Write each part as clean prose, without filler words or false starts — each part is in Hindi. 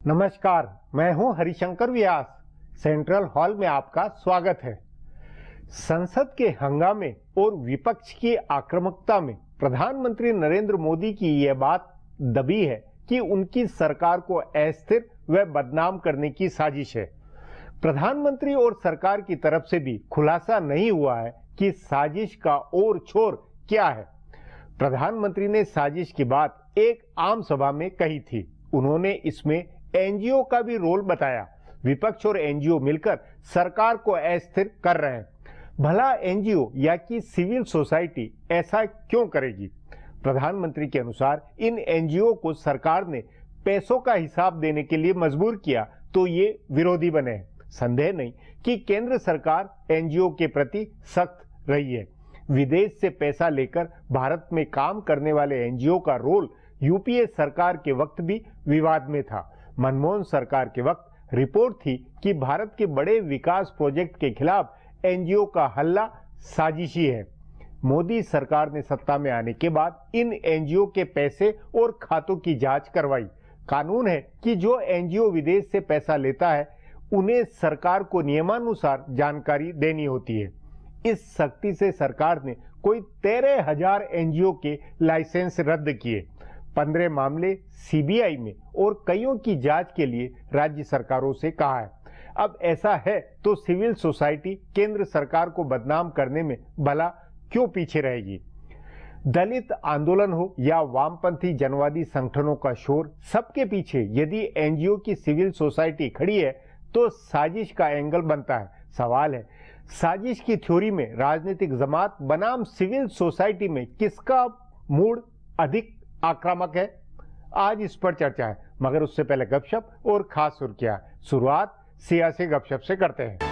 नमस्कार, मैं हूं हरिशंकर व्यास। सेंट्रल हॉल में आपका स्वागत है। संसद के हंगामे और विपक्ष की आक्रामकता में प्रधानमंत्री नरेंद्र मोदी की यह बात दबी है कि उनकी सरकार को अस्थिर व बदनाम करने की साजिश है। प्रधानमंत्री और सरकार की तरफ से भी खुलासा नहीं हुआ है कि साजिश का और छोर क्या है। प्रधानमंत्री ने साजिश की बात एक आम सभा में कही थी। उन्होंने इसमें एनजीओ का भी रोल बताया। विपक्ष और एनजीओ मिलकर सरकार को अस्थिर कर रहे हैं। भला एनजीओ या कि सिविल सोसाइटी ऐसा क्यों करेगी? प्रधानमंत्री के अनुसार इन एनजीओ को सरकार ने पैसों का हिसाब देने के लिए मजबूर किया तो ये विरोधी बने हैं। संदेह नहीं कि केंद्र सरकार एनजीओ के प्रति सख्त रही है। विदेश से पैसा लेकर भारत में काम करने वाले एनजीओ का रोल यूपीए सरकार के वक्त भी विवाद में था। मनमोहन सरकार के वक्त रिपोर्ट थी कि भारत के बड़े विकास प्रोजेक्ट के खिलाफ एनजीओ का हल्ला साजिशी है। मोदी सरकार ने सत्ता में आने के बाद इन एनजीओ के पैसे और खातों की जांच करवाई। कानून है कि जो एनजीओ विदेश से पैसा लेता है उन्हें सरकार को नियमानुसार जानकारी देनी होती है। इस सख्ती से सरकार ने कोई 13,000 एनजीओ के लाइसेंस रद्द किए। 15 मामले सीबीआई में और कईयों की जांच के लिए राज्य सरकारों से कहा है। अब ऐसा है तो सिविल सोसाइटी केंद्र सरकार को बदनाम करने में भला क्यों पीछे रहेगी? दलित आंदोलन हो या वामपंथी जनवादी संगठनों का शोर, सबके पीछे यदि एनजीओ की सिविल सोसाइटी खड़ी है तो साजिश का एंगल बनता है। सवाल है, साजिश की थ्योरी में राजनीतिक जमात बनाम सिविल सोसाइटी में किसका मूड अधिक आक्रामक है? आज इस पर चर्चा है, मगर उससे पहले गपशप और खास सुर्खियां। शुरुआत सियासी गपशप से करते हैं।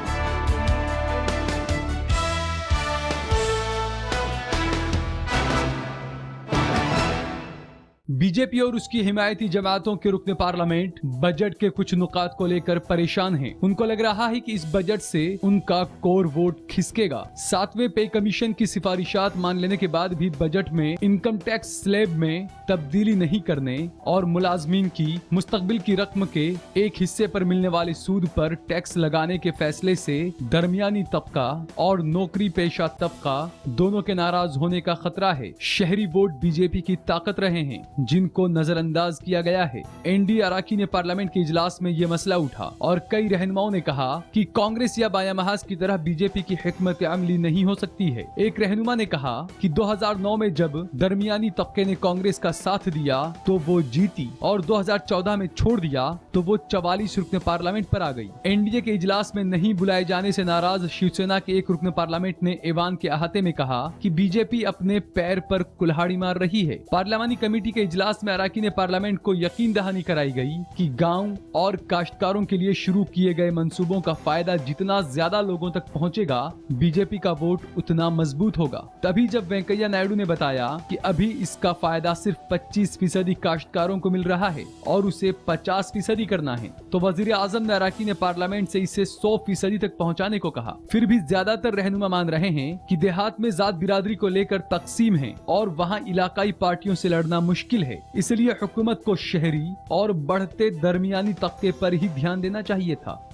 बीजेपी और उसकी हिमायती जमातों के रुकने पार्लियामेंट बजट के कुछ नुकात को लेकर परेशान हैं। उनको लग रहा है कि इस बजट से उनका कोर वोट खिसकेगा। 7वें पे कमीशन की सिफारिशात मान लेने के बाद भी बजट में इनकम टैक्स स्लैब में तब्दीली नहीं करने और मुलाजमीन की मुस्तकबिल की रकम के एक हिस्से पर मिलने वाले सूद पर टैक्स लगाने के फैसले से दरमियानी तबका और नौकरी पेशा तबका दोनों के नाराज होने का खतरा है। शहरी वोट बीजेपी की ताकत रहे हैं जिनको नजरअंदाज किया गया है। एनडीए अराकी ने पार्लियामेंट के इजलास में ये मसला उठा और कई रहनुमाओं ने कहा कि कांग्रेस या बायां महाज की तरह बीजेपी की हिकमत अमली नहीं हो सकती है। एक रहनुमा ने कहा कि 2009 में जब दरमियानी तबके ने कांग्रेस का साथ दिया तो वो जीती और 2014 में छोड़ दिया तो वो 44 रुकने पार्लियामेंट पर आ गई। एनडीए के इजलास में नहीं बुलाए जाने से नाराज शिवसेना के एक रुकने पार्लियामेंट ने ऐवान के अहाते में कहा कि बीजेपी अपने पैर पर कुल्हाड़ी मार रही है। पार्लियामानी कमेटी के इजलास में अराकी ने पार्लियामेंट को यकीन दहानी कराई गई कि गांव और काश्तकारों के लिए शुरू किए गए मंसूबों का फायदा जितना ज्यादा लोगों तक पहुंचेगा, बीजेपी का वोट उतना मजबूत होगा। तभी जब वेंकैया नायडू ने बताया कि अभी इसका फायदा सिर्फ 25% काश्तकारों को मिल रहा है और उसे 50% करना है, तो वजीर आजम ने अराकी ने पार्लियामेंट से इसे 100% तक पहुँचाने को कहा। फिर भी ज्यादातर रहनुमा मान रहे हैं कि देहात में जात बिरादरी को लेकर तकसीम है और वहाँ इलाकाई पार्टियों से लड़ना मुश्किल है। इसलिए हुकूमत को शहरी और बढ़ते दरमियानी तबके पर ही ध्यान देना चाहिए था।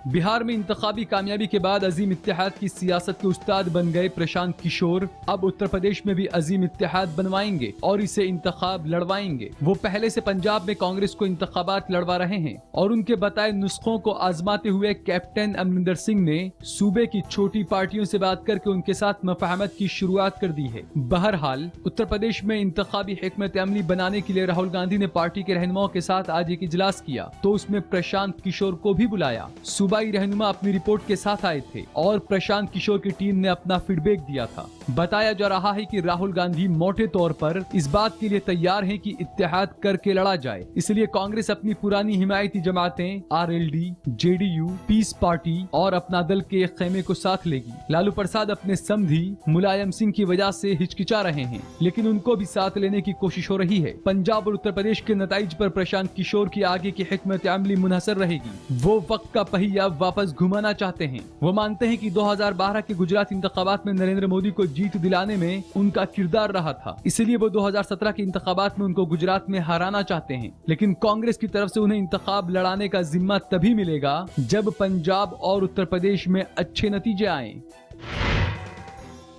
बिहार में इंतखाबी कामयाबी के बाद अजीम इत्तेहाद की सियासत के उस्ताद बन गए प्रशांत किशोर अब उत्तर प्रदेश में भी अजीम इत्तेहाद बनवाएंगे और इसे इंतखाब लड़वाएंगे। वो पहले से पंजाब में कांग्रेस को इंतखाबात लड़वा रहे हैं और उनके बताए नुस्खों को आजमाते हुए कैप्टन अमरिंदर सिंह ने सूबे की छोटी पार्टियों से बात करके उनके साथ मुफाहमत की शुरुआत कर दी है। बहरहाल उत्तर प्रदेश में इंतखाबी हिकमत अमली बनाने के लिए राहुल गांधी ने पार्टी के रहनुमाओं के साथ आज एक इजलास किया तो उसमें प्रशांत किशोर को भी बुलाया। सूबाई रहनुमा अपनी रिपोर्ट के साथ आए थे और प्रशांत किशोर की टीम ने अपना फीडबैक दिया था। बताया जा रहा है कि राहुल गांधी मोटे तौर पर इस बात के लिए तैयार हैं कि इत्तेहाद करके लड़ा जाए। इसलिए कांग्रेस अपनी पुरानी हिमायती जमातें आरएलडी, जेडीयू, पीस पार्टी और अपना दल के खेमे को साथ लेगी। लालू प्रसाद अपने समधी मुलायम सिंह की वजह से हिचकिचा रहे हैं, लेकिन उनको भी साथ लेने की कोशिश हो रही है। पंजाब और उत्तर प्रदेश के नताइज पर प्रशांत किशोर की आगे की हिकमत अमली मुनहसर रहेगी। वो वक्त का पहिया अब वापस घुमाना चाहते हैं। वो मानते हैं कि 2012 के गुजरात इंतखाबात में नरेंद्र मोदी को जीत दिलाने में उनका किरदार रहा था, इसलिए वो 2017 के इंतखाबात में उनको गुजरात में हराना चाहते हैं। लेकिन कांग्रेस की तरफ से उन्हें इंतखाब लड़ाने का जिम्मा तभी मिलेगा जब पंजाब और उत्तर प्रदेश में अच्छे नतीजे आए।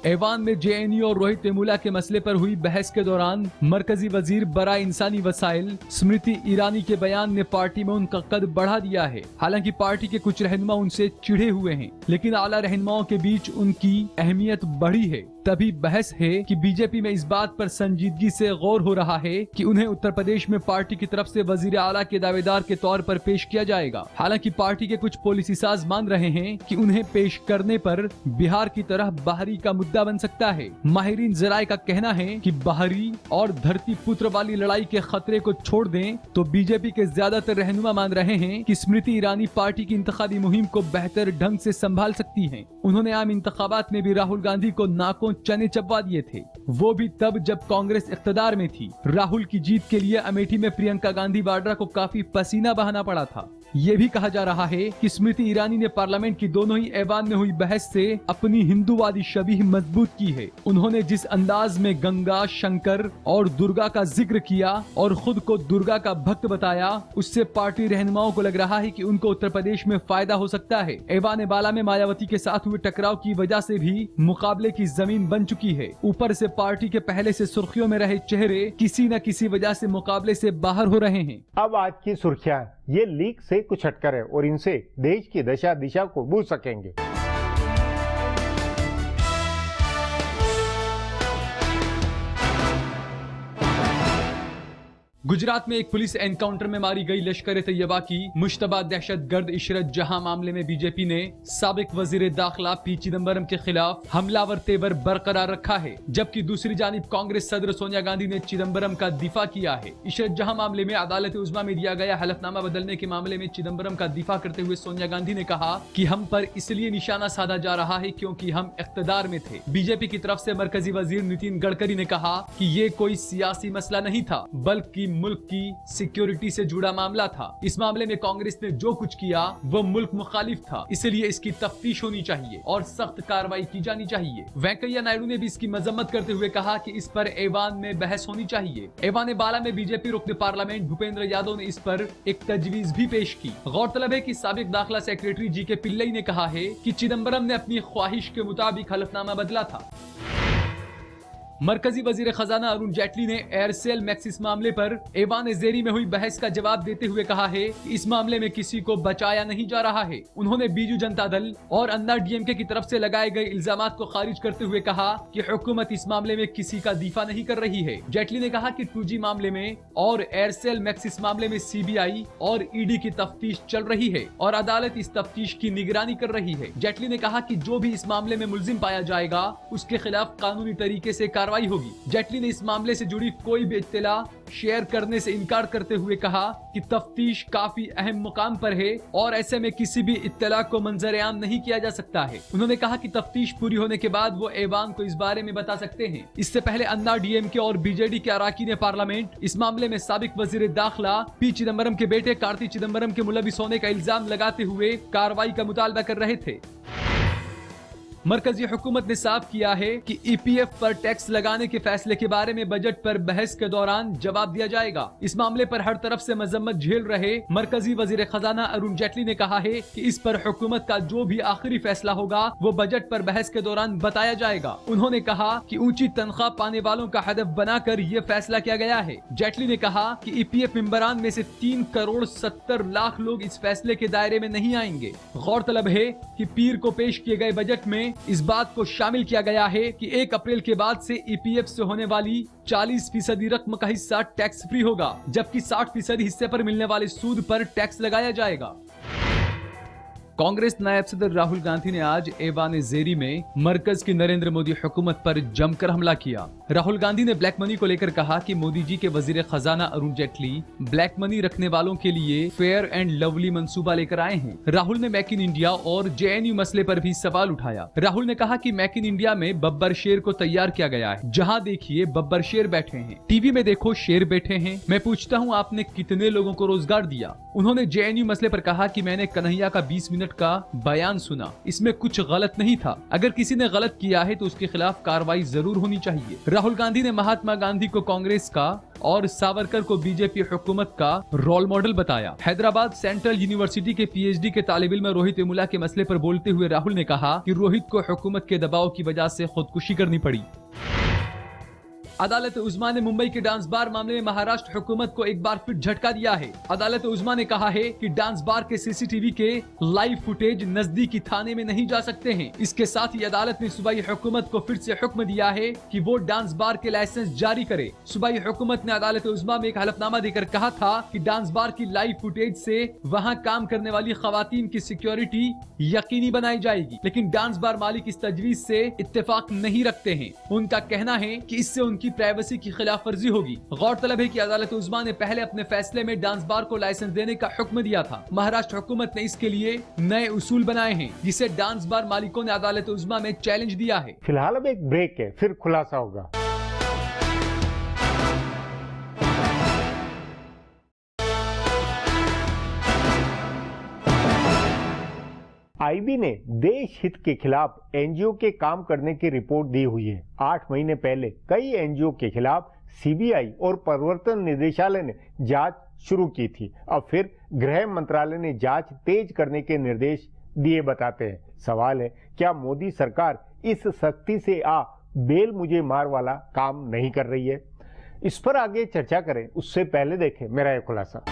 ऐवान में जेएनयू और रोहित वेमुला के मसले पर हुई बहस के दौरान मरकजी वजीर बराए इंसानी वसाइल स्मृति ईरानी के बयान ने पार्टी में उनका कद बढ़ा दिया है। हालांकि पार्टी के कुछ रहनुमा उनसे चिढ़े हुए हैं, लेकिन आला रहनुमाओं के बीच उनकी अहमियत बढ़ी है। तभी बहस है कि बीजेपी में इस बात पर संजीदगी से गौर हो रहा है कि उन्हें उत्तर प्रदेश में पार्टी की तरफ से वजीर आला के दावेदार के तौर पर पेश किया जाएगा। हालांकि पार्टी के कुछ पॉलिसी साज मान रहे हैं कि उन्हें पेश करने पर बिहार की तरह बाहरी का मुद्दा बन सकता है। माहिरीन जराए का कहना है कि बाहरी और धरती पुत्र वाली लड़ाई के खतरे को छोड़ दें तो बीजेपी के ज्यादातर रहनुमा मान रहे हैं कि स्मृति ईरानी पार्टी की इंतखाबी मुहिम को बेहतर ढंग से संभाल सकती हैं। उन्होंने आम इंतखाबात में भी राहुल गांधी को नाकों चने चबवा दिए थे, वो भी तब जब कांग्रेस इख्तदार में थी। राहुल की जीत के लिए अमेठी में प्रियंका गांधी वाड्रा को काफी पसीना बहाना पड़ा था। ये भी कहा जा रहा है कि स्मृति ईरानी ने पार्लियामेंट की दोनों ही ऐवान में हुई बहस से अपनी हिंदूवादी छवि मजबूत की है। उन्होंने जिस अंदाज में गंगा, शंकर और दुर्गा का जिक्र किया और खुद को दुर्गा का भक्त बताया, उससे पार्टी रहनुमाओं को लग रहा है कि उनको उत्तर प्रदेश में फायदा हो सकता है। ऐवान बाला में मायावती के साथ हुए टकराव की वजह से भी मुकाबले की जमीन बन चुकी है। ऊपर से पार्टी के पहले से सुर्खियों में रहे चेहरे किसी न किसी वजह से मुकाबले से बाहर हो रहे हैं। अब आज की सुर्खियां ये लीक से कुछ हटकर है और इनसे देश की दशा दिशा को बूझ सकेंगे। गुजरात में एक पुलिस एनकाउंटर में मारी गई लश्कर तैयबा की मुश्तबा दहशतगर्द इशरत जहां मामले में बीजेपी ने साबिक वजीर दाखिला पी चिदम्बरम के खिलाफ हमलावर तेवर बरकरार रखा है, जबकि दूसरी जानिब कांग्रेस सदर सोनिया गांधी ने चिदम्बरम का दिफा किया है। इशरत जहां मामले में अदालत उज़्मा में दिया गया हलफनामा बदलने के मामले में चिदम्बरम का दिफा करते हुए सोनिया गांधी ने कहा कि हम पर इसलिए निशाना साधा जा रहा है क्योंकि हम इख्तिदार में थे। बीजेपी की तरफ से मरकजी वजीर नितिन गडकरी ने कहा कि ये कोई सियासी मसला नहीं था, बल्कि मुल्क की सिक्योरिटी से जुड़ा मामला था। इस मामले में कांग्रेस ने जो कुछ किया वो मुल्क मुखालिफ था, इसलिए इसकी तफ्तीश होनी चाहिए और सख्त कार्रवाई की जानी चाहिए। वेंकैया नायडू ने भी इसकी मजम्मत करते हुए कहा कि इस पर ऐवान में बहस होनी चाहिए। ऐवान बाला में बीजेपी रुकन पार्लियामेंट भूपेंद्र यादव ने इस पर एक तजवीज भी पेश की। गौरतलब है कि साबिक दाखिला सेक्रेटरी जी के पिल्लई ने कहा है कि चिदम्बरम ने अपनी ख्वाहिश के मुताबिक हलफनामा बदला था। मरकजी वजीर खजाना अरुण जेटली ने एयरसेल मैक्सिस मामले पर ऐवान ज़ेरी में हुई बहस का जवाब देते हुए कहा है कि इस मामले में किसी को बचाया नहीं जा रहा है। उन्होंने बीजू जनता दल और अन्ना डीएमके की तरफ से लगाए गए इल्जामात को खारिज करते हुए कहा कि हुकूमत इस मामले में किसी का दिफा नहीं कर रही है। जेटली ने कहा कि 2G मामले में और एयरसेल मैक्सिस मामले में CBI और ED की तफ्तीश चल रही है और अदालत इस तफ्तीश की निगरानी कर रही है। जेटली ने कहा कि जो भी इस मामले में मुल्जिम पाया जाएगा उसके खिलाफ कानूनी तरीके से कार्रवाई होगी। जेटली ने इस मामले से जुड़ी कोई भी इत्तला शेयर करने से इनकार करते हुए कहा कि तफ्तीश काफी अहम मुकाम पर है और ऐसे में किसी भी इत्तला को मंजर-ए-आम नहीं किया जा सकता है। उन्होंने कहा कि तफ्तीश पूरी होने के बाद वो ऐवान को इस बारे में बता सकते हैं। इससे पहले अन्ना डीएमके और बीजेडी के अराकीन पार्लियामेंट इस मामले में साबिक वजीर दाखिला पी चिदम्बरम के बेटे कार्ति चिदम्बरम के मुलविस होने का इल्जाम लगाते हुए कार्रवाई का मुतालबा कर रहे थे। मरकजी हुकूमत ने साफ किया है कि EPF पर टैक्स लगाने के फैसले के बारे में बजट पर बहस के दौरान जवाब दिया जाएगा। इस मामले पर हर तरफ से मजम्मत झेल रहे मरकजी वजीर खजाना अरुण जेटली ने कहा है कि इस पर हुकूमत का जो भी आखिरी फैसला होगा वो बजट पर बहस के दौरान बताया जाएगा। उन्होंने कहा कि ऊंची तनख्वाह पाने वालों का हदफ बनाकर ये फैसला किया गया है। जेटली ने कहा कि EPF मेंबरान में से 3 करोड़ 70 लाख लोग इस फैसले के दायरे में नहीं आएंगे। गौरतलब है कि पीर को पेश किए गए बजट में इस बात को शामिल किया गया है कि 1 अप्रैल के बाद से EPF से होने वाली 40% रकम का हिस्सा टैक्स फ्री होगा, जबकि 60% हिस्से पर मिलने वाले सूद पर टैक्स लगाया जाएगा। कांग्रेस नायब सदर राहुल गांधी ने आज ऐवान ज़ेरी में मरकज की नरेंद्र मोदी हुकूमत पर जमकर हमला किया। राहुल गांधी ने ब्लैक मनी को लेकर कहा कि मोदी जी के वजीर खजाना अरुण जेटली ब्लैक मनी रखने वालों के लिए फेयर एंड लवली मंसूबा लेकर आए हैं। राहुल ने मेक इन इंडिया और जेएनयू मसले पर भी सवाल उठाया। राहुल ने कहा कि मेक इन इंडिया में बब्बर शेर को तैयार किया गया है, जहां देखिए बब्बर शेर बैठे हैं, टीवी में देखो शेर बैठे हैं। मैं पूछता हूं आपने कितने लोगों को रोजगार दिया। उन्होंने जेएनयू मसले पर कहा कि मैंने कन्हैया का 20 मिनट का बयान सुना, इसमें कुछ गलत नहीं था। अगर किसी ने गलत किया है तो उसके खिलाफ कार्रवाई जरूर होनी चाहिए। राहुल गांधी ने महात्मा गांधी को कांग्रेस का और सावरकर को बीजेपी हुकूमत का रोल मॉडल बताया। हैदराबाद सेंट्रल यूनिवर्सिटी के पीएचडी के तालिब इल्म रोहित वेमुला के मसले पर बोलते हुए राहुल ने कहा कि रोहित को हुकूमत के दबाव की वजह से खुदकुशी करनी पड़ी। अदालत उज़्मा ने मुंबई के डांस बार मामले में महाराष्ट्र हुकूमत को एक बार फिर झटका दिया है। अदालत उज़्मा ने कहा है कि डांस बार के सीसीटीवी के लाइव फुटेज नजदीकी थाने में नहीं जा सकते हैं। इसके साथ ही अदालत ने सूबाई हुकूमत को फिर से हुक्म दिया है कि वो डांस बार के लाइसेंस जारी करे। सूबाई हुकूमत ने अदालत उज़्मा में एक हलफनामा देकर कहा था कि डांस बार की लाइव फुटेज से वहाँ काम करने वाली खवातीन की सिक्योरिटी यकीनी बनाई जाएगी, लेकिन डांस बार मालिक इस तजवीज से इत्तेफाक नहीं रखते हैं। उनका कहना है कि इससे उनकी प्राइवेसी की खिलाफ वर्जी होगी। गौरतलब है कि अदालत उज़्मा ने पहले अपने फैसले में डांस बार को लाइसेंस देने का हुक्म दिया था। महाराष्ट्र हुकूमत ने इसके लिए नए उसूल बनाए हैं, जिसे डांस बार मालिकों ने अदालत उज़्मा में चैलेंज दिया है। फिलहाल अब एक ब्रेक है, फिर खुलासा होगा। आईबी ने देश हित के खिलाफ एनजीओ के काम करने की रिपोर्ट दी हुई है। 8 महीने पहले कई एनजीओ के खिलाफ सीबीआई और प्रवर्तन निदेशालय ने जांच शुरू की थी। अब फिर गृह मंत्रालय ने जांच तेज करने के निर्देश दिए बताते हैं। सवाल है, क्या मोदी सरकार इस सख्ती से बेल मुझे मार वाला काम नहीं कर रही है? इस पर आगे चर्चा करें, उससे पहले देखें मेरा यह खुलासा।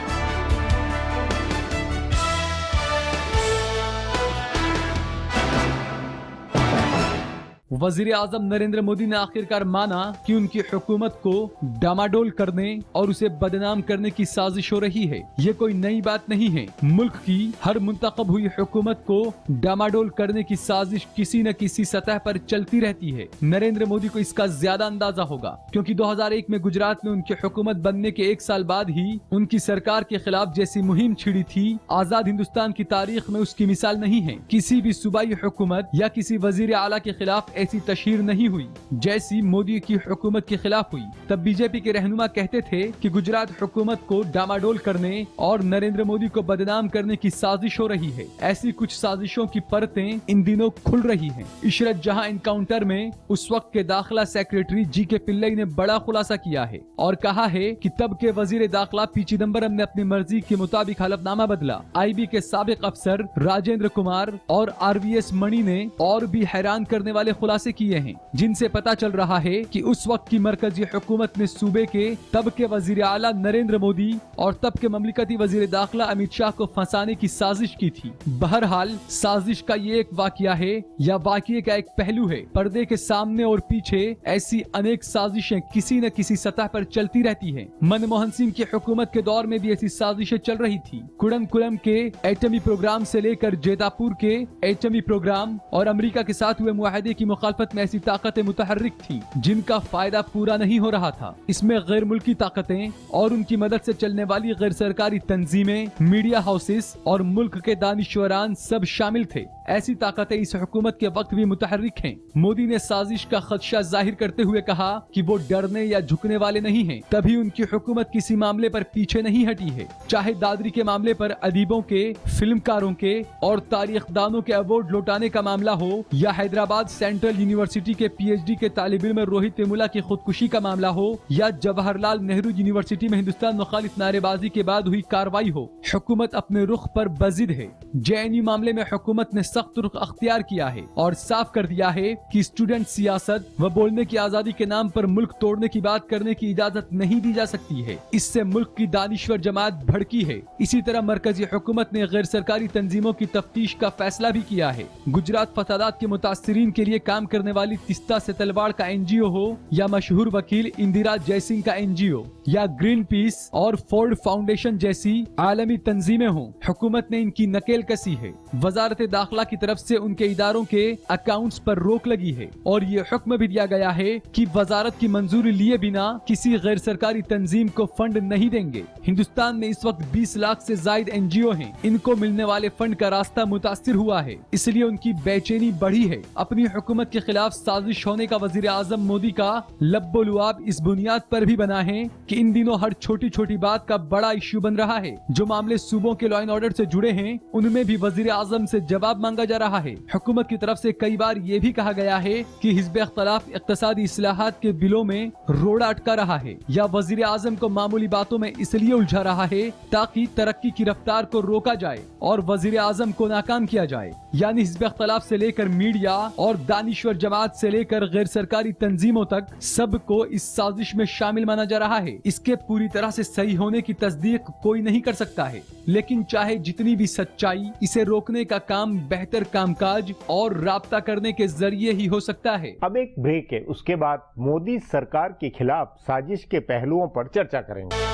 वजीर आजम नरेंद्र मोदी ने आखिरकार माना कि उनकी हुकूमत को डामाडोल करने और उसे बदनाम करने की साजिश हो रही है। ये कोई नई बात नहीं है। मुल्क की हर मुंतखब हुई हुकूमत को डामाडोल करने की साजिश किसी न किसी सतह पर चलती रहती है। नरेंद्र मोदी को इसका ज्यादा अंदाजा होगा, क्योंकि 2001 में गुजरात में उनकी हुकूमत बनने के 1 साल बाद ही उनकी सरकार के खिलाफ जैसी मुहिम छिड़ी थी, आजाद हिंदुस्तान की तारीख में उसकी मिसाल नहीं है। किसी भी सूबाई हुकूमत या किसी वजीर आला के खिलाफ ऐसी तशहीर नहीं हुई जैसी मोदी की हुकूमत के खिलाफ हुई। तब बीजेपी के रहनुमा कहते थे कि गुजरात हुकूमत को डामाडोल करने और नरेंद्र मोदी को बदनाम करने की साजिश हो रही है। ऐसी कुछ साजिशों की परतें इन दिनों खुल रही हैं। इशरत जहां एनकाउंटर में उस वक्त के दाखिला सेक्रेटरी जी.के. पिल्लई ने बड़ा खुलासा किया है और कहा है कि तब के वजीर दाखिला पी. चिदम्बरम ने अपनी मर्जी के मुताबिक हलफनामा बदला। आईबी के साबिक अफसर राजेंद्र कुमार और आरवीएस मणि ने और भी हैरान करने वाले खुलासे किए हैं, जिनसे पता चल रहा है कि उस वक्त की मरकजी हुकूमत ने सूबे के तब के वजीर आला नरेंद्र मोदी और तब के ममलिकती वजीर दाखिला अमित शाह को फंसाने की साजिश की थी। बहरहाल साजिश का ये एक वाकया है या वाकये का एक पहलू है। पर्दे के सामने और पीछे ऐसी अनेक साजिशें किसी न किसी सतह पर चलती रहती है। मनमोहन सिंह की हुकूमत के दौर में भी ऐसी साजिशें चल रही थी। कुड़नकुलम के एटमी प्रोग्राम से लेकर जेदापुर के एटमी प्रोग्राम और अमेरिका के साथ हुए मुआहदे की मुखालफत में ऐसी ताकतें मुतहर्रिक थी जिनका फायदा पूरा नहीं हो रहा था। इसमें गैर मुल्की ताकतें और उनकी मदद से चलने वाली गैर सरकारी तंजीमें, मीडिया हाउसेस और मुल्क के दानिश्वरान सब शामिल थे। ऐसी ताकतें इस हुकूमत के वक्त भी मुतहर्रिक हैं। मोदी ने साजिश का खदशा जाहिर करते हुए कहा कि वो डरने या झुकने वाले नहीं हैं, तभी उनकी हुकूमत किसी मामले पर पीछे नहीं हटी है। चाहे दादरी के मामले पर अदीबों के, फिल्मकारों के और तारीखदानों के अवार्ड लौटाने का मामला हो या हैदराबाद सेंट्रल यूनिवर्सिटी के पीएचडी के तालिब इल्म रोहित वेमुला की खुदकुशी का मामला हो या जवाहरलाल नेहरू यूनिवर्सिटी में हिंदुस्तान मुखालिफ नारेबाजी के बाद हुई कार्रवाई हो, हुकूमत अपने रुख पर बजिद है। जेएनयू मामले में हुकूमत ने सख्त रुख अख्तियार किया है और साफ कर दिया है कि स्टूडेंट सियासत व बोलने की आजादी के नाम पर मुल्क तोड़ने की बात करने की इजाजत नहीं दी जा सकती है। इससे मुल्क की दानिश्वर जमात भड़की है। इसी तरह मरकजी हुकूमत ने गैर सरकारी तंजीमों की तफ्तीश का फैसला भी किया है। गुजरात फसादात के मुतासिरीन के लिए काम करने वाली तिस्ता से तलवाड़ का एनजीओ हो या मशहूर वकील इंदिरा जयसिंह का एनजीओ या ग्रीन पीस और फोर्ड फाउंडेशन जैसी आलमी तंजीमें हों, हुकूमत ने इनकी नकेल कसी है। वजारत दाखिला की तरफ से उनके इदारों के अकाउंट्स पर रोक लगी है और ये हुक्म भी दिया गया है कि वजारत की मंजूरी लिए बिना किसी गैर सरकारी तंजीम को फंड नहीं देंगे। हिंदुस्तान में इस वक्त 20 लाख से ज्यादा एनजीओ हैं। इनको मिलने वाले फंड का रास्ता मुतासिर हुआ है, इसलिए उनकी बेचैनी बढ़ी है। अपनी हुकूमत के खिलाफ साजिश होने का वजीर आजम मोदी का लब्बो-लुआब इस बुनियाद पर भी बना है कि इन दिनों हर छोटी छोटी बात का बड़ा इश्यू बन रहा है। जो मामले सूबों के लॉ एंड ऑर्डर से जुड़े हैं, उनमें भी वजीर आजम से जवाब मांगा जा रहा है। हुकूमत की तरफ से कई बार ये भी कहा गया है कि हिज़्ब इख्तिलाफ इक़्तिसादी इस्लाहात के बिलों में रोड़ा अटका रहा है या वजीर आजम को मामूली बातों में इसलिए उलझा रहा है ताकि तरक्की की रफ्तार को रोका जाए और वजीर आजम को नाकाम किया जाए। यानी हिज़्ब इख्तिलाफ से लेकर मीडिया और दानिश्वर जमात से लेकर गैर सरकारी तंजीमों तक सबको इस साजिश में शामिल माना जा रहा है। इसके पूरी तरह से सही होने की तस्दीक कोई नहीं कर सकता है, लेकिन चाहे जितनी भी सच्चाई, इसे रोकने का काम बेहतर कामकाज और राब्ता करने के जरिए ही हो सकता है। अब एक ब्रेक है, उसके बाद मोदी सरकार के खिलाफ साजिश के पहलुओं पर चर्चा करेंगे।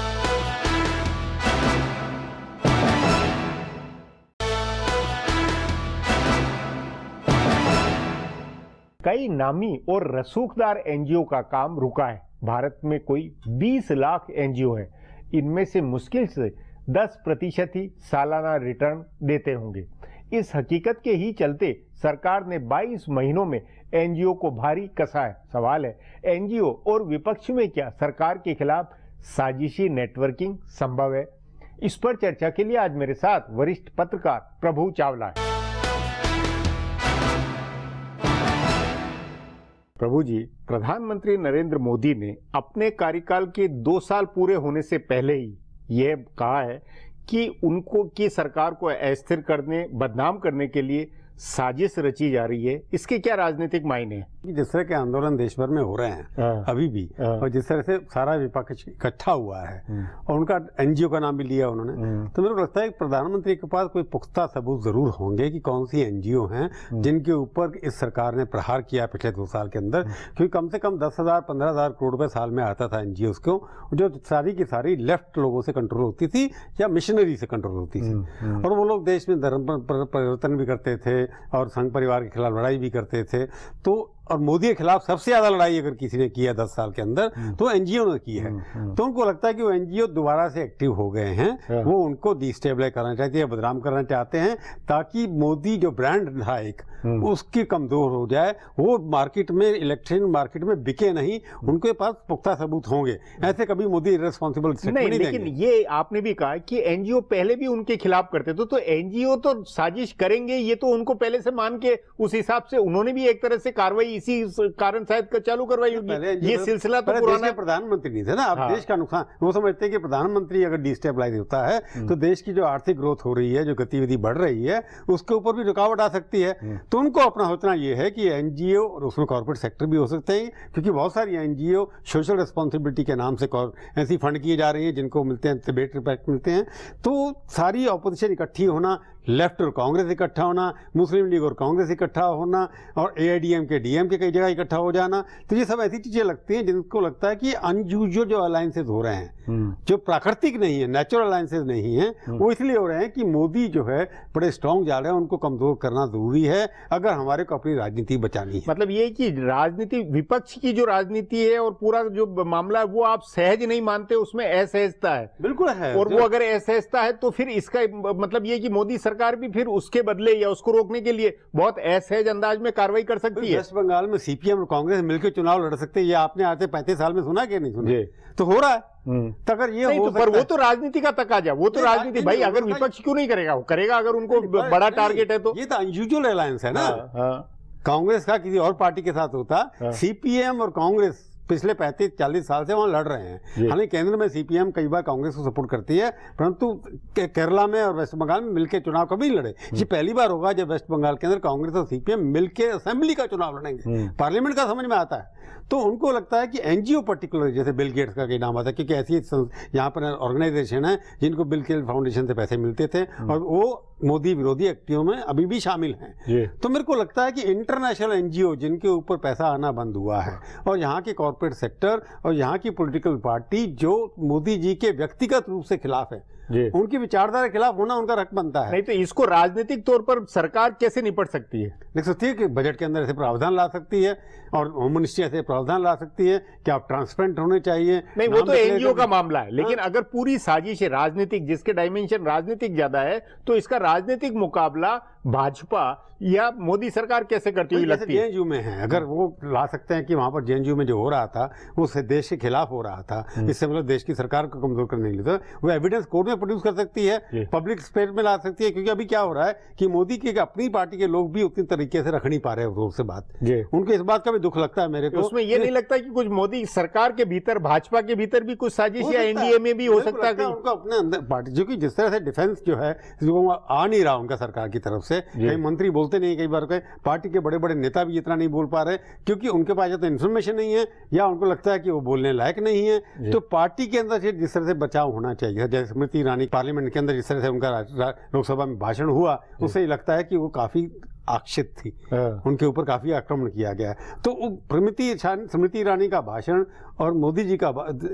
कई नामी और रसूखदार एनजीओ का काम रुका है। भारत में कोई 20 लाख एनजीओ है। इनमें से मुश्किल से 10% ही सालाना रिटर्न देते होंगे। इस हकीकत के ही चलते सरकार ने 22 महीनों में एनजीओ को भारी कसा है। सवाल है, एनजीओ और विपक्ष में क्या सरकार के खिलाफ साजिशी नेटवर्किंग संभव है? इस पर चर्चा के लिए आज मेरे साथ वरिष्ठ पत्रकार प्रभु चावला है। प्रभु जी, प्रधानमंत्री नरेंद्र मोदी ने अपने कार्यकाल के 2 साल पूरे होने से पहले ही यह कहा है कि उनको की सरकार को अस्थिर करने, बदनाम करने के लिए साजिश रची जा रही है। इसके क्या राजनीतिक मायने हैं? जिस तरह के आंदोलन देश भर में हो रहे हैं अभी भी, और जिस तरह से सारा विपक्ष इकट्ठा हुआ है और उनका एनजीओ का नाम भी लिया उन्होंने, तो मेरे को लगता है कि प्रधानमंत्री के पास कोई पुख्ता सबूत जरूर होंगे कि कौन सी एनजीओ हैं जिनके ऊपर इस सरकार ने प्रहार किया पिछले 2 साल के अंदर। क्योंकि कम से कम 10,000-15,000 करोड़ रुपए साल में आता था एनजीओ को, जो सारी की सारी लेफ्ट लोगों से कंट्रोल होती थी या मिशनरी से कंट्रोल होती थी। और वो लोग देश में धर्म परिवर्तन भी करते थे और संघ परिवार के खिलाफ लड़ाई भी करते थे। तो और मोदी के खिलाफ सबसे ज्यादा लड़ाई अगर किसी ने की है 10 साल के अंदर तो एनजीओ ने की है। तो उनको लगता है कि वो एनजीओ दोबारा से एक्टिव हो गए हैं, वो उनको डिस्टेबलाइज करना चाहते हैं, बदनाम करना चाहते हैं, ताकि मोदी जो ब्रांड था एक उसकी कमजोर हो जाए, वो मार्केट में, इलेक्शन मार्केट में बिके नहीं। उनके पास पुख्ता सबूत होंगे, ऐसे कभी मोदी इररिस्पांसिबल स्टेटमेंट नहीं देंगे। लेकिन ये आपने भी कहा कि एनजीओ पहले भी उनके खिलाफ करते थे, तो एनजीओ तो साजिश करेंगे ये तो उनको पहले से मान के उस हिसाब से उन्होंने भी एक तरह से कार्रवाई इसी कारण शायद चालू करवाई होगी। ये सिलसिला तो पुराना है। प्रधानमंत्री नहीं थे ना, अब देश का नुकसान वो समझते हैं कि प्रधानमंत्री अगर डिस्टेबलाइज होता है तो देश की जो आर्थिक ग्रोथ हो रही है, जो गतिविधि बढ़ रही है, उसके ऊपर भी रुकावट आ सकती है। तो उनको अपना सोचना ये है कि एनजीओ और उसमें कॉर्पोरेट सेक्टर भी हो सकते हैं, क्योंकि बहुत सारी एनजीओ सोशल रिस्पॉन्सिबिलिटी के नाम से ऐसी फंड किए जा रही है जिनको मिलते हैं डिबेट रिस्पेक्ट मिलते हैं। तो सारी ऑपोजिशन इकट्ठी होना, लेफ्ट और कांग्रेस इकट्ठा होना, मुस्लिम लीग और कांग्रेस इकट्ठा होना, और एआईडीएमके डीएमके कई जगह इकट्ठा हो जाना, तो ये सब ऐसी चीजें लगती हैं जिनको लगता है कि अनयूजुअल जो अलायंसेस हो रहे हैं, जो प्राकृतिक नहीं है, नेचुरल अलायंसेस नहीं है, वो इसलिए हो रहे हैं कि मोदी जो है बड़े स्ट्रांग जा रहे हैं, उनको कमजोर करना जरूरी है अगर हमारे को अपनी राजनीति बचानी है। मतलब ये कि राजनीति, विपक्ष की जो राजनीति है और पूरा जो मामला है वो आप सहज नहीं मानते, उसमें असहजता है। बिल्कुल है, और वो अगर असहजता है तो फिर इसका मतलब ये कि मोदी सरकार भी फिर उसके बदले या उसको रोकने के लिए बहुत असहज अंदाज में कार्रवाई कर सकती है। वेस्ट बंगाल में सीपीएम और कांग्रेस मिलकर चुनाव लड़ सकते हैं, ये आपने आते 35 साल में सुना कि नहीं सुना? तो हो रहा है। तो अगर ये हो, पर वो तो राजनीति का तकाजा, वो तो राजनीति भाई, अगर विपक्ष क्यों नहीं करेगा, वो करेगा अगर उनको बड़ा टारगेट है तो। ये तो अनयूजुअल अलायंस है ना। कांग्रेस का किसी और पार्टी के साथ होता, सीपीएम और कांग्रेस पिछले 35-40 साल से वहां लड़ रहे हैं। हालांकि केंद्र में सीपीएम कई बार कांग्रेस को सपोर्ट करती है, परंतु केरला में और वेस्ट बंगाल में मिलकर चुनाव कभी नहीं लड़े। ये पहली बार होगा जब वेस्ट बंगाल के अंदर कांग्रेस और सीपीएम मिलकर असेंबली का चुनाव लड़ेंगे। पार्लियामेंट का समझ में आता है। तो उनको लगता है कि एनजीओ पर्टिकुलर, जैसे बिल गेट्स का कई नाम आता है, क्योंकि ऐसी यहाँ पर ऑर्गेनाइजेशन है जिनको बिल गेट्स फाउंडेशन से पैसे मिलते थे और वो मोदी विरोधी एक्टियों में अभी भी शामिल हैं। तो मेरे को लगता है कि इंटरनेशनल एनजीओ जिनके ऊपर पैसा आना बंद हुआ है, और यहाँ के कॉर्पोरेट सेक्टर और यहाँ की पॉलिटिकल पार्टी जो मोदी जी के व्यक्तिगत रूप से खिलाफ है, जी। उनकी विचारधारा के खिलाफ होना उनका हक बनता है। नहीं तो इसको राजनीतिक तौर पर सरकार कैसे निपट सकती है? देख सकती है कि बजट के अंदर ऐसे प्रावधान ला सकती है और होम मिनिस्ट्री ऐसे प्रावधान ला सकती है कि आप ट्रांसपेरेंट होने चाहिए। नहीं, वो तो एनजीओ का मामला है, लेकिन अगर पूरी साजिश है राजनीतिक, जिसके डायमेंशन राजनीतिक ज्यादा है, तो इसका राजनीतिक मुकाबला भाजपा या मोदी सरकार कैसे करती हुई लगती है? जेएनयू में है, अगर वो ला सकते हैं कि वहां पर जेएनयू में जो हो रहा था वो देश के खिलाफ हो रहा था, इससे मतलब देश की सरकार को कमजोर करने के लिए, तो वो एविडेंस कोर्ट में प्रोड्यूस कर सकती है, पब्लिक स्पेस में ला सकती है। क्योंकि अभी क्या हो रहा है कि मोदी की अपनी पार्टी के लोग भी उतनी तरीके से रख नहीं पा रहे जोर से बात, उनको इस बात का भी दुख लगता है मेरे को। उसमें ये नहीं लगता कि कुछ मोदी सरकार के भीतर, भाजपा के भीतर भी कुछ साजिश या एनडीए में भी हो सकता है उनको अपने अंदर पार्टी, जो कि जिस तरह से डिफेंस जो है वो आ नहीं रहा उनका सरकार की तरफ से, कई मंत्री बोलते नहीं, कई बार पार्टी के बड़े बड़े नेता भी इतना नहीं बोल पा रहे क्योंकि उनके पास या तो इन्फॉर्मेशन नहीं है या उनको लगता है कि वो बोलने लायक नहीं है। तो पार्टी के अंदर से जिस तरह से बचाव होना चाहिए, जैसे स्मृति ईरानी पार्लियामेंट के अंदर जिस तरह से उनका लोकसभा में भाषण हुआ, उससे ही लगता है कि वो काफी आक्षिप्त थी, उनके ऊपर काफी आक्रमण किया गया। तो स्मृति ईरानी का भाषण और मोदी जी का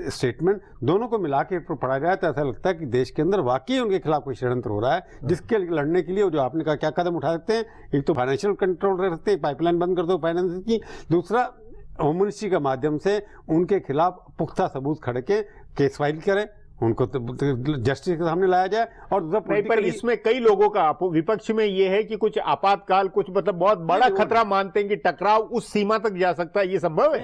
स्टेटमेंट दोनों को मिला के पढ़ा जाए तो ऐसा लगता है कि देश के अंदर वाकई उनके खिलाफ कोई षड्यंत्र हो रहा है, जिसके लड़ने के लिए जो आपने कहा क्या कदम उठा सकते हैं। एक तो फाइनेंशियल कंट्रोल रख सकते हैं, पाइपलाइन बंद कर दो फाइनेंस की। दूसरा, होम मिनिस्ट्री के माध्यम से उनके खिलाफ पुख्ता सबूत खड़े के केस फाइल करें, उनको जस्टिस के सामने लाया जाए। और नहीं, पर इसमें कई लोगों का विपक्ष में ये है कि कुछ आपातकाल, कुछ मतलब बहुत बड़ा खतरा मानते हैं कि टकराव उस सीमा तक जा सकता है। ये संभव है?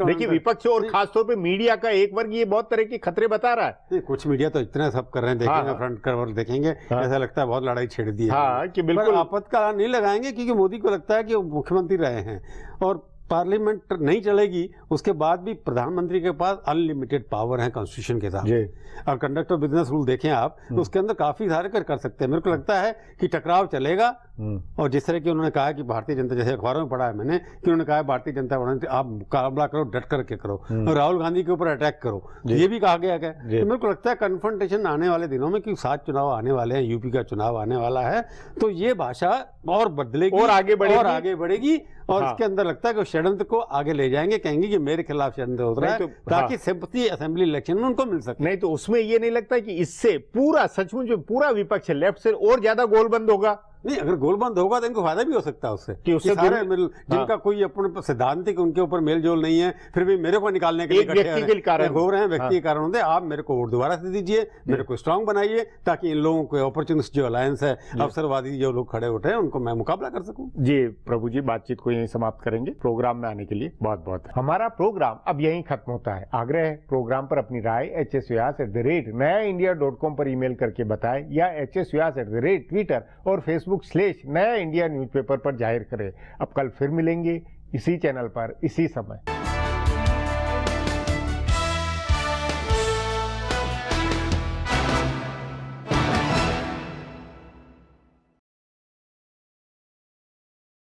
देखिए, विपक्ष और खासतौर पे मीडिया का एक वर्ग ये बहुत तरह के खतरे बता रहा है। कुछ मीडिया तो इतने सब कर रहे हैं, देखेंगे फ्रंट कवर देखेंगे, ऐसा लगता है बहुत लड़ाई छेड़ दी है। हाँ, कि बिल्कुल आपातकाल नहीं लगाएंगे क्योंकि मोदी को लगता है कि वो मुख्यमंत्री रहे हैं और पार्लियामेंट नहीं चलेगी, उसके बाद भी प्रधानमंत्री के पास अनलिमिटेड पावर है कॉन्स्टिट्यूशन के साथ। और कंडक्ट ऑफ बिजनेस रूल देखें आप, तो उसके अंदर काफी सारे कर सकते हैं। मेरे को लगता है कि टकराव चलेगा। और जिस तरह की उन्होंने कहा कि भारतीय जनता, जैसे अखबारों में पढ़ा है मैंने कि उन्होंने कहा भारतीय जनता पार्टी आप मुकाबला करो, डट करके करो और राहुल गांधी के ऊपर अटैक करो, ये भी कहा गया है। तो मेरे को लगता है कन्फ्रंटेशन आने वाले दिनों में, क्योंकि 7 चुनाव आने वाले हैं, यूपी का चुनाव आने वाला है, तो ये भाषा और बदलेगी और आगे बढ़ेगी और इसके अंदर लगता है कि षड्यंत्र को आगे ले जाएंगे, कहेंगे कि मेरे खिलाफ षड्यंत्र हो रहा है, ताकि सिंपैथी असेंबली इलेक्शन में उनको मिल सके। नहीं तो उसमें ये नहीं लगता कि इससे पूरा सचमुच पूरा विपक्ष लेफ्ट से और ज्यादा गोलबंद होगा? नहीं, अगर गोलबंद होगा तो इनको फायदा भी हो सकता है उससे कि उससे सारे जिनका कोई अपने सिद्धांतिक उनके ऊपर मेल जोल नहीं है, फिर भी मेरे को निकालने के लिए व्यक्ति के कारण हो रहे हैं, व्यक्ति के कारण होते हैं। आप मेरे को वोट दोबारा से दीजिए, मेरे को स्ट्रांग बनाइए, ताकि इन लोगों को अपॉर्चुनिस्ट जो अलायंस है, अवसरवादी जो लोग खड़े उठे हैं, उनको मैं मुकाबला कर सकूं। जी प्रभु जी, बातचीत को यहीं समाप्त करेंगे। प्रोग्राम में आने के लिए बहुत बहुत हमारा प्रोग्राम अब यहीं खत्म होता है। आग्रह है प्रोग्राम पर अपनी राय hsvyas@nayaindia.com पर ईमेल करके बताएं या hsvyas@Twitter और Facebook/नया इंडिया न्यूज़पेपर पर जाहिर करें। अब कल फिर मिलेंगे इसी चैनल पर इसी समय।